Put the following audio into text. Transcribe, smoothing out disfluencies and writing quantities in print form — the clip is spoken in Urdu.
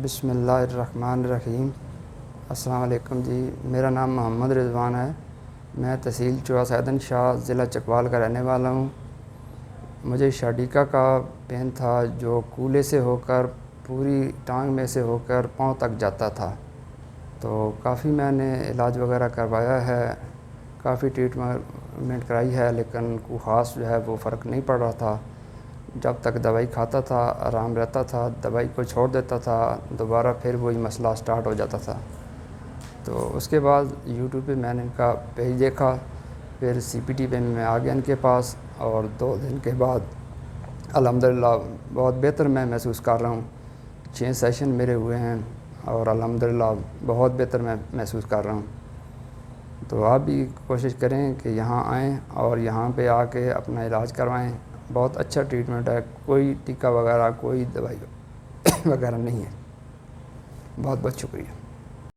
بسم اللہ الرحمن الرحیم۔ السلام علیکم جی، میرا نام محمد رضوان ہے۔ میں تحصیل چوہا سیدن شاہ ضلع چکوال کا رہنے والا ہوں۔ مجھے شاڈیکا کا پین تھا جو کولے سے ہو کر پوری ٹانگ میں سے ہو کر پاؤں تک جاتا تھا، تو کافی میں نے علاج وغیرہ کروایا ہے، کافی ٹریٹمنٹ کرائی ہے، لیکن کوئی خاص جو ہے وہ فرق نہیں پڑ رہا تھا۔ جب تک دوائی کھاتا تھا آرام رہتا تھا، دوائی کو چھوڑ دیتا تھا دوبارہ پھر وہی مسئلہ سٹارٹ ہو جاتا تھا۔ تو اس کے بعد یوٹیوب پہ میں نے ان کا پیج دیکھا، پھر CPT پہ میں آ گیا ان کے پاس، اور 2 دن کے بعد الحمدللہ بہت بہتر میں محسوس کر رہا ہوں۔ 6 سیشن میرے ہوئے ہیں اور الحمدللہ بہت بہتر میں محسوس کر رہا ہوں۔ تو آپ بھی کوشش کریں کہ یہاں آئیں اور یہاں پہ آ کے اپنا علاج کروائیں۔ بہت اچھا ٹریٹمنٹ ہے، کوئی ٹیکہ وغیرہ کوئی دوائی وغیرہ نہیں ہے۔ بہت بہت شکریہ۔